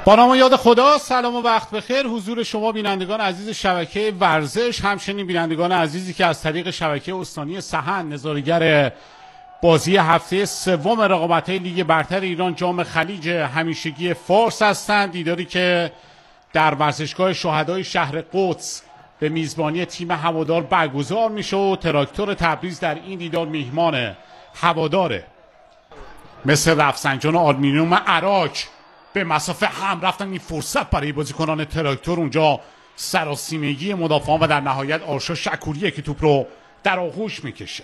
با نام یاد خدا. سلام و وقت بخیر حضور شما بینندگان عزیز شبکه ورزش، همچنین بینندگان عزیزی که از طریق شبکه استانی سحن نظاره‌گر بازی هفته سوم رقابت‌های لیگ برتر ایران جام خلیج همیشگی فارس هستند. دیداری که در ورزشگاه شهدای شهر قدس به میزبانی تیم هوادار برگزار میشه و تراکتور تبریز در این دیدار میهمان هواداره. مثل رفسنجان آلومینیوم عراق به مسافه هم رفتن. این فرصت برای بازیکنان تراکتور، اونجا سراسیمگی مدافعان و در نهایت آرشا شکوریه که توپ رو در آغوش میکشه.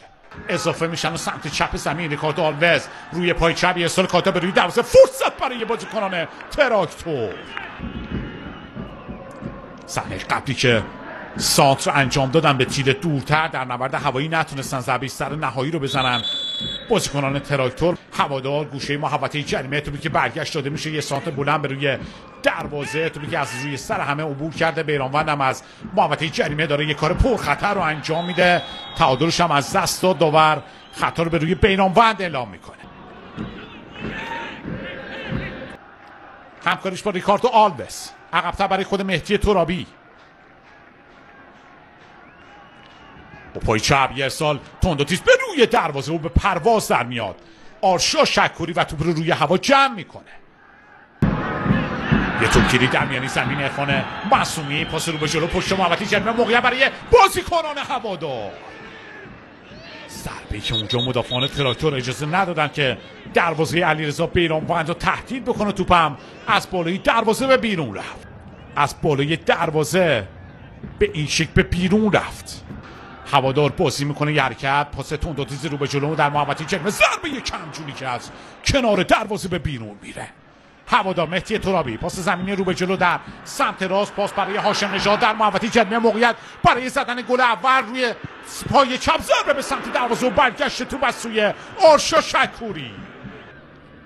اضافه میشن و سمت چپ زمین ریکاردو آلوز روی پای چپ ارسال کاتا به روی دروازه. فرصت برای بازیکنان تراکتور. صحنه قبلی که سانتر انجام دادن به تیر دورتر، در نبرد هوایی نتونستن ضربه سر نهایی رو بزنن بازیکنان تراکتور. هوادار گوشه محوطه جریمه، توپی که برگشت داده میشه یه سانتر بلند به روی دروازه، توپی که از روی سر همه عبور کرده. بیرانوند هم از محوطه جریمه داره یه کار پرخطر رو انجام میده، تعادلش هم از دست داد. داور خطا رو به روی بیرانوند اعلام میکنه. همکاریش با ریکاردو آلوز، عقب‌تر برای خود مهدی ترابی. با پای چپ یه ارسال تندوتیز به روی دروازه و به پرواز در میاد. آرشا شکوری و توپ رو روی هوا جمع میکنه. یه توپگیری در میانی زمین عرفان معصومی، پاس رو به جلو پشت محوطه جریمه، موقعیت برای بازیکنان هوادار. ضربه‌ای که اونجا مدافعان تراکتور اجازه ندادن که دروازه علیرضا بیرانوند رو تهدید بکنه. توپم از بالای دروازه به بیرون رفت. از بالای دروازه به این شکل به بیرون رفت. هوادار بازی میکنه یه حرکت، پاس تندوتیزی رو به جلو در محوطه جریمه، ضربه کمجونی که از کنار دروازه به بیرون میره. هوادار مهدی ترابی، پاس زمینی رو به جلو در سمت راست، پاس برای هاشم نژاد در محوطه جریمه، موقعیت برای زدن گل اول روی پای چپ، ضربه به سمت دروازه و برگشت توپ از سوی آرشا شکوری.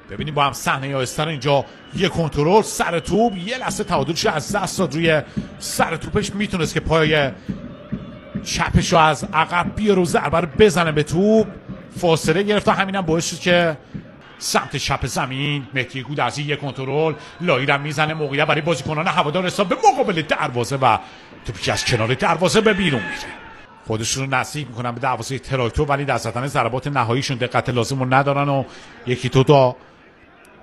ببینیم با هم صحنه آهسته اینجا. یه کنترل سر توپ، یه لحظه تعادلش از دست داد روی سر توپش، میتونست که پای چپش رو از عقب بیاره و ضربه رو بزنه به توپ. فاصله گرفت و همینم باعث شد که سمت چپ زمین مهدی گودرزی یه کنترل لایی رو میزنه، موقعیت برای بازیکنان هوادار حساب به مقابل دروازه و توپی که از کنار دروازه به بیرون میره. خودشون رو نزدیک میکنن به دروازه تراکتور، ولی در زدن ضربات نهاییشون دقت لازم رو ندارن و یکی دو تا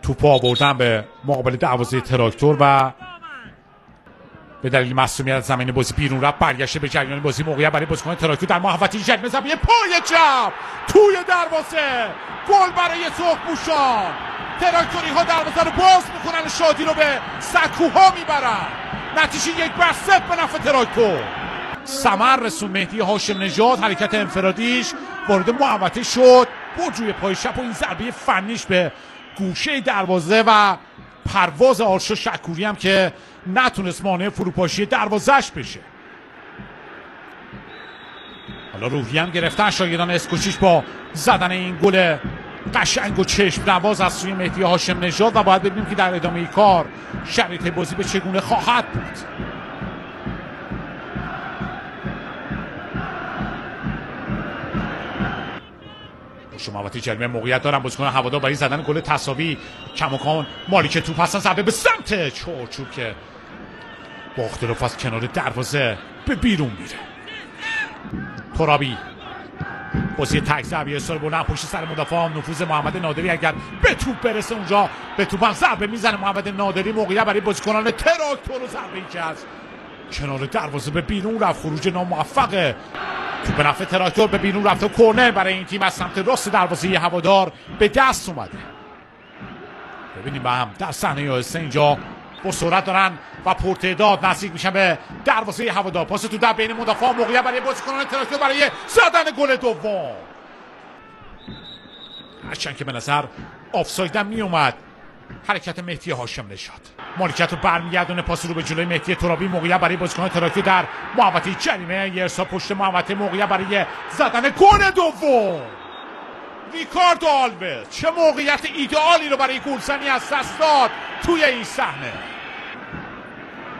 توپ آوردن به مقابل دروازه تراکتور و به دلیل معصومیت زمین بازی بیرون رفت. برگشته به جریان بازی، موقعیت برای بازیکن تراکتور در محوطه جریمه، زمین پای چپ توی دروازه، گل برای سرخپوشان. تراکتوری ها دروازه رو باز میکنن، شادی رو به سکوها میبرن. نتیجه 1-0 به نفع تراکتور. ثمر رسون مهدی هاشم نژاد، حرکت انفرادیش وارد محوطه شد، برد روی پای چپ و این ضربه فنیش به گوشه دروازه و پرواز آرشا شکوری هم که نتونست مانع فروپاشی دروازش بشه. حالا روحی هم گرفتن شاگردان اسکوچیش با زدن این گل قشنگ و چشم نواز از سوی مهدی هاشم نژاد و باید ببینیم که در ادامه کار شرایط بازی به چگونه خواهد بود. محوطه جریمه موقعیت دارن بازیکن هوادار برای زدن گل تساوی. کماکان مالک توپ هستن، ضربه به سمت چارچوب که با اختلاف از کنار دروازه به بیرون میره. ترابی بازی تک ضربه ارسال بلند پشت سر مدافع، نفوذ محمد نادری اگر به توپ برسه اونجا به توپ هم ضربه میزنه محمد نادری. موقعیت برای بازیکنان تراکتور و ضربه‌ای که از کنار دروازه به بیرون رفت، خروج ناموفقه. توپ نفع تراکتور به بیرون رفت و کورنر برای این تیم از سمت راست دروازه هوادار به دست اومده. ببینیم با هم در صحنه آهسته اینجا با سرعت دارن و پرتعداد نزدیک میشن به دروازه هوادار. پاس تو در بین مدافعان، موقعیت برای بازیکنان تراکتور برای زدن گل دوم. هرچند که به نظر آفساید هم میومد حرکت مهدی هاشم نژاد. مالکیت رو برمیگردونه، پاس رو به جلوی مهدی ترابی، موقعیت برای بازیکن تراکتور در محوطه جریمه، یه ارسال پشت محوطه، موقعیت برای زدن گل دوم. ریکاردو آلوز چه موقعیت ایدئالی رو برای گلزنی از دست داد توی این صحنه.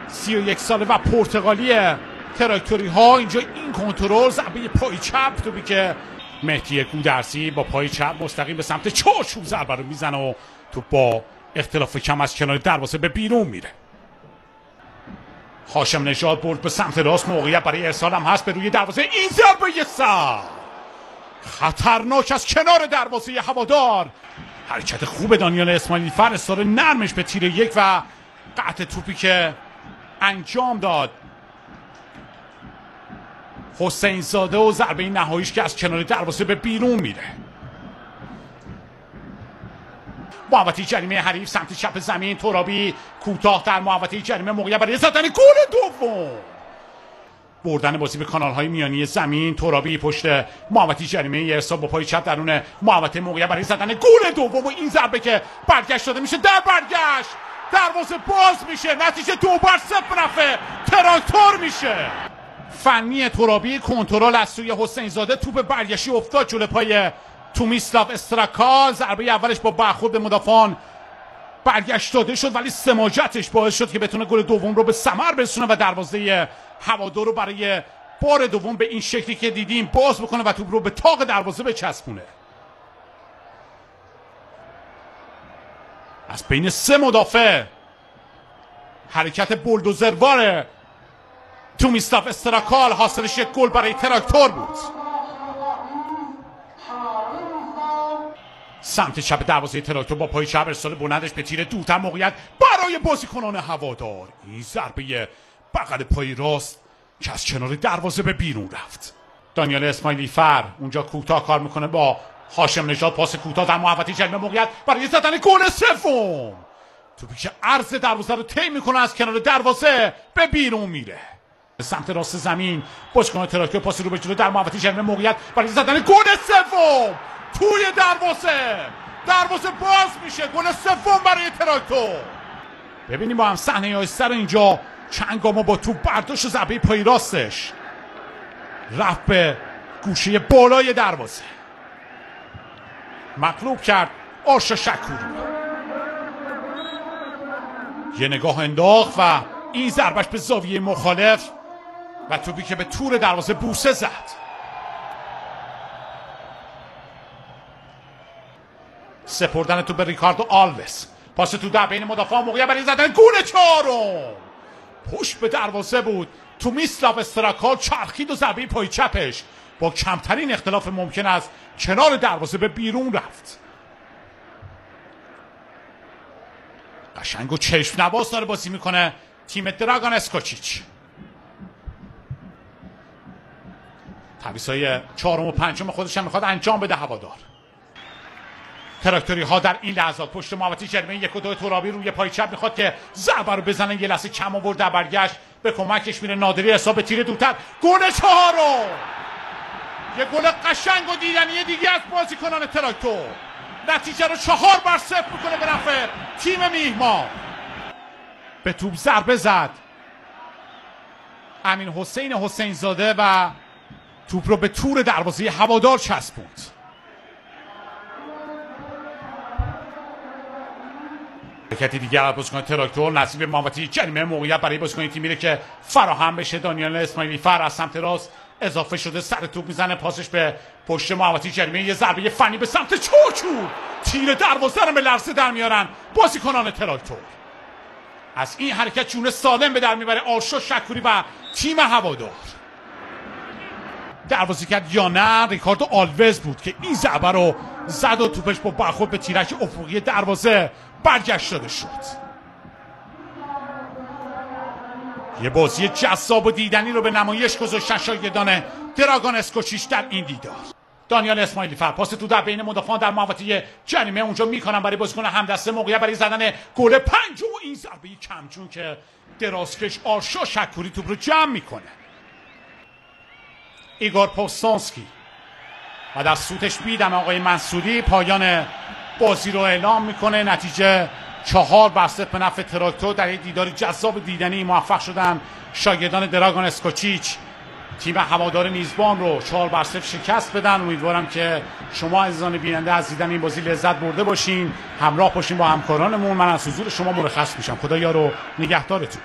31 ساله و پرتغالی تراکتوری ها اینجا این کنترل، ضربه پای چپ، توپی که مهدی گودرزی با پای چپ مستقیم به سمت چارچوب ضربه رو میزنه و توپ با اختلاف کم از کنار دروازه به بیرون میره. هاشم نژاد برد به سمت راست، موقعیت برای ارسال هم هست به روی دروازه. این ضربه سر خطرناک از کنار دروازه هوادار. حرکت خوب دانیال اسماعیلی فر، ارسال نرمش به تیر یک و قطع توپی که انجام داد حسین زاده و ضربه نهاییش که از کنار دروازه به بیرون میره. محوطه جریمه حریف سمت چپ زمین، ترابی کوتاه در محوطه جریمه، موقعیت برای زدن گل دوم. بردن بازی به کانال‌های میانی زمین، ترابی پشت محوطه جریمه ارسال با پای چپ درون محوطه، موقعیت برای زدن گل دوم و این ضربه که برگشت داده میشه در برگشت دروازه باز میشه. نتیجه 2-0 نفع تراکتور میشه. فنی ترابی، کنترل از سوی حسین زاده، توپ برگشتی افتاد جلوی پای تومیسلاو استراکال. ضربه اولش با برخورد به مدافعان برگشت داده شد ولی سماجتش باعث شد که بتونه گل دوم رو به ثمر برسونه و دروازه هوادار رو برای بار دوم به این شکلی که دیدیم باز بکنه و توپ رو به تاق دروازه بچسبونه. از بین 3 مدافع حرکت بولدوزروار تومیسلاو استراکال، حاصلش یک گل برای تراکتور بود. سمت چپ دروازه تراکتور با پای چپ ارسال بلندش به تیر دورتر، موقعیت برای بازیکنان هوادار. این ضربه بغل پای راست که از کنار دروازه به بیرون رفت. دانیال اسماعیلی فر اونجا کوتاه کار میکنه با هاشم نژاد، پاس کوتاه در محوطه جریمه، موقعیت برای زدن گل سوم. توپی که عرض دروازه رو طی میکنه از کنار دروازه به بیرون میره. سمت راست زمین بازیکن تراکتور پاس رو به جلو در محوطه جریمه، موقعیت برای زدن گل سوم توی دروازه باز میشه. گل سوم برای تراکتور. ببینیم با هم صحنه آهسته رو اینجا. چنگاما با توپ برداشت و ضربه پای راستش رفت به گوشه بالای دروازه، مغلوب کرد آرشا شکوری. یه نگاه انداخت و این ضربش به زاویه مخالف و توپی که به تور دروازه بوسه زد. سپردن تو به ریکاردو آلوس، پاس تو در بین مدافعان، موقعیت برای زدن گل چهارم. پشت به دروازه بود، تومیسلاو استراکال چرخید و ضربه پای چپش با کمترین اختلاف ممکن از کنار دروازه به بیرون رفت. قشنگ و چشم نواز داره بازی میکنه تیم دراگان اسکوچیچ. تعویضای 4 و 5 خودش هم میخواد انجام بده هوادار. تراکتوری ها در این لحظات پشت محوطه جریمه 1 و 2 ترابی روی پای چپ میخواد که ضربه رو بزنه. یه لحظه کم آورد در برگشت، به کمکش میره نادری حساب تیر دورتر. گل چهارم، یه گل قشنگ و دیدنی دیگه از بازیکنان تراکتور. نتیجه رو 4-0 میکنه به نفع تیم میهمان. به توپ ضربه زد امین حسین زاده و توپ رو به تور دروازه هوادار چسبوند. حرکتی دیگر از بازیکن تراکتور نصیب محوطه جریمه، موقعیت برای بازیکن تیم میره که فراهم بشه. دانیال اسماعیلی فر از سمت راست اضافه شده، سر توپ میزنه، پاسش به پشت محوطه جریمه، یه ضربه فنی به سمت چوچور، تیر دروازه رو به لرزه در میارن بازیکنان تراکتور. از این حرکت جون سالم به در میبره آرشا شکوری و تیم هوادار. دروازه‌گر یا نه ریکاردو آلوز بود که این ضربه رو زد و توپش با برخورد به تیرک افقی دروازه برگشت داده شد. یه بازی جذاب و دیدنی رو به نمایش گذاشتن شاگردان دراگان اسکوچیچ در این دیدار. دانیال اسماعیلی فر پاس تو در بین مدافعان در محوطه جریمه اونجا میکنن برای بازیکن همدسته، موقعیت برای زدن گل پنجم و این ضربه کمچون که درازکش آرشا شکوری توپ رو جمع میکنه. ایگور پوستانسکی و در سوتش بیدم آقای منصوری پایان بازی رو اعلام میکنه. نتیجه 4-0 به نفع تراکتور. در یک دیدار جذاب دیدنی موفق شدن شاگردان دراگان اسکوچیچ تیم هوادار میزبان رو 4-0 شکست بدن. امیدوارم که شما عزیزان بیننده از دیدن این بازی لذت برده باشین، همراه باشین با همکارانمون. من از حضور شما مرخص میشم. خدا یار و نگهدارتون.